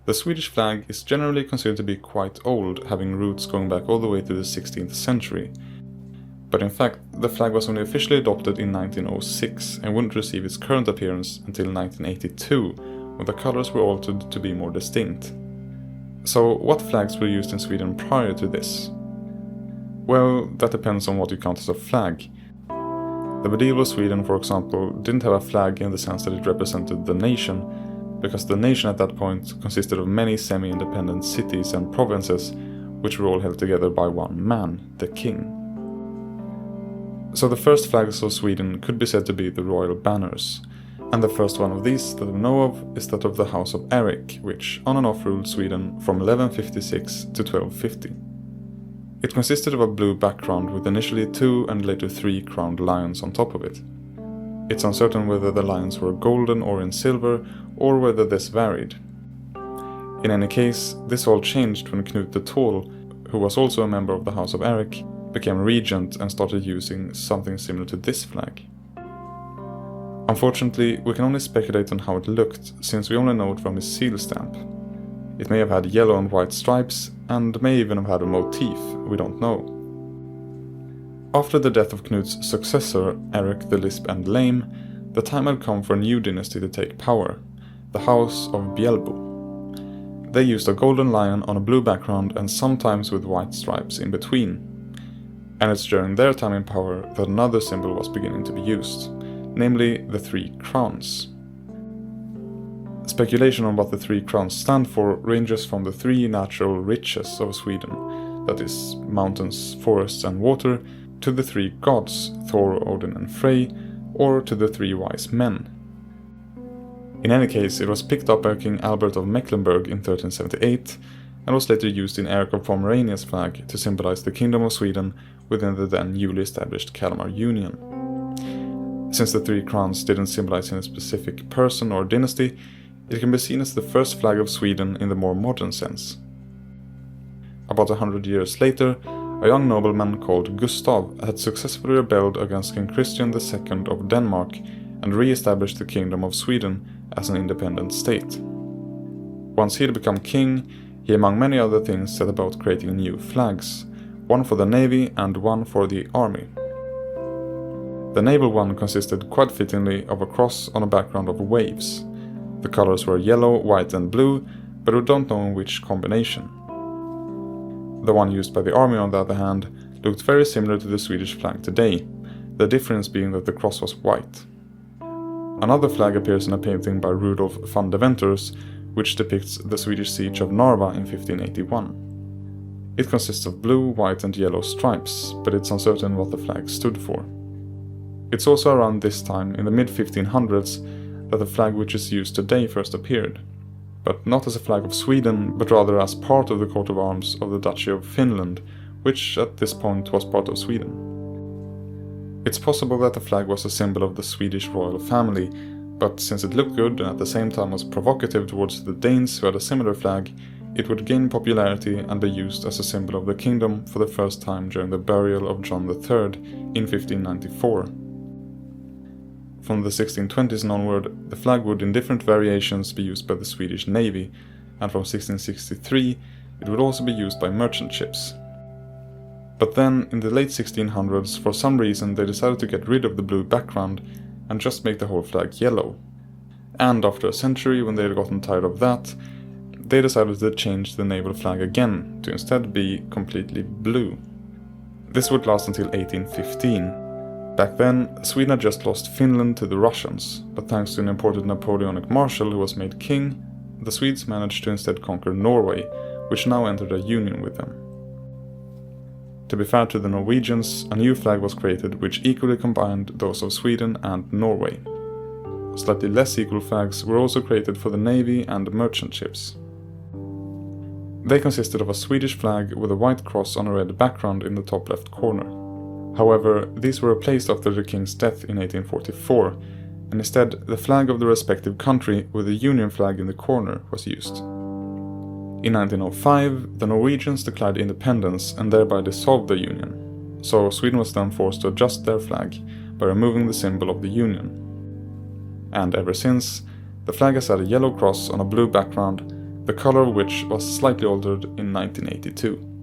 The Swedish flag is generally considered to be quite old, having roots going back all the way to the 16th century. But in fact, the flag was only officially adopted in 1906 and wouldn't receive its current appearance until 1982, when the colors were altered to be more distinct. So what flags were used in Sweden prior to this? Well, that depends on what you count as a flag. The medieval Sweden, for example, didn't have a flag in the sense that it represented the nation, because the nation at that point consisted of many semi-independent cities and provinces, which were all held together by one man, the king. So the first flags of Sweden could be said to be the royal banners, and the first one of these that we know of is that of the House of Erik, which on and off ruled Sweden from 1156 to 1250. It consisted of a blue background with initially 2 and later 3 crowned lions on top of it. It's uncertain whether the lions were golden or in silver, or whether this varied. In any case, this all changed when Knut the Tall, who was also a member of the House of Erik, became regent and started using something similar to this flag. Unfortunately, we can only speculate on how it looked, since we only know it from his seal stamp. It may have had yellow and white stripes, and may even have had a motif, we don't know. After the death of Knut's successor, Erik the Lisp and Lame, the time had come for a new dynasty to take power, the House of Bjelbo. They used a golden lion on a blue background and sometimes with white stripes in between. And it's during their time in power that another symbol was beginning to be used, namely the 3 crowns. Speculation on what the 3 crowns stand for ranges from the 3 natural riches of Sweden, that is, mountains, forests and water, to the 3 gods, Thor, Odin and Frey, or to the 3 wise men. In any case, it was picked up by King Albert of Mecklenburg in 1378, and was later used in Erik of Pomerania's flag to symbolize the Kingdom of Sweden within the then newly established Kalmar Union. Since the 3 crowns didn't symbolize any specific person or dynasty, it can be seen as the first flag of Sweden in the more modern sense. About 100 years later, a young nobleman called Gustav had successfully rebelled against King Christian II of Denmark and re-established the Kingdom of Sweden as an independent state. Once he had become king, he among many other things set about creating new flags, one for the navy and one for the army. The naval one consisted quite fittingly of a cross on a background of waves. The colors were yellow, white and blue, but we don't know in which combination. The one used by the army, on the other hand, looked very similar to the Swedish flag today, the difference being that the cross was white. Another flag appears in a painting by Rudolf van de Venters, which depicts the Swedish siege of Narva in 1581. It consists of blue, white and yellow stripes, but it's uncertain what the flag stood for. It's also around this time, in the mid-1500s, that the flag which is used today first appeared, but not as a flag of Sweden, but rather as part of the coat of arms of the Duchy of Finland, which at this point was part of Sweden. It's possible that the flag was a symbol of the Swedish royal family, but since it looked good and at the same time was provocative towards the Danes who had a similar flag, it would gain popularity and be used as a symbol of the kingdom for the first time during the burial of John III in 1594. From the 1620s and onward, the flag would in different variations be used by the Swedish Navy, and from 1663 it would also be used by merchant ships. But then, in the late 1600s, for some reason they decided to get rid of the blue background and just make the whole flag yellow. And after a century, when they had gotten tired of that, they decided to change the naval flag again to instead be completely blue. This would last until 1815. Back then, Sweden had just lost Finland to the Russians, but thanks to an imported Napoleonic marshal who was made king, the Swedes managed to instead conquer Norway, which now entered a union with them. To be fair to the Norwegians, a new flag was created which equally combined those of Sweden and Norway. Slightly less equal flags were also created for the navy and merchant ships. They consisted of a Swedish flag with a white cross on a red background in the top left corner. However, these were replaced after the king's death in 1844, and instead the flag of the respective country with the Union flag in the corner was used. In 1905, the Norwegians declared independence and thereby dissolved the Union, so Sweden was then forced to adjust their flag by removing the symbol of the Union. And ever since, the flag has had a yellow cross on a blue background, the color of which was slightly altered in 1982.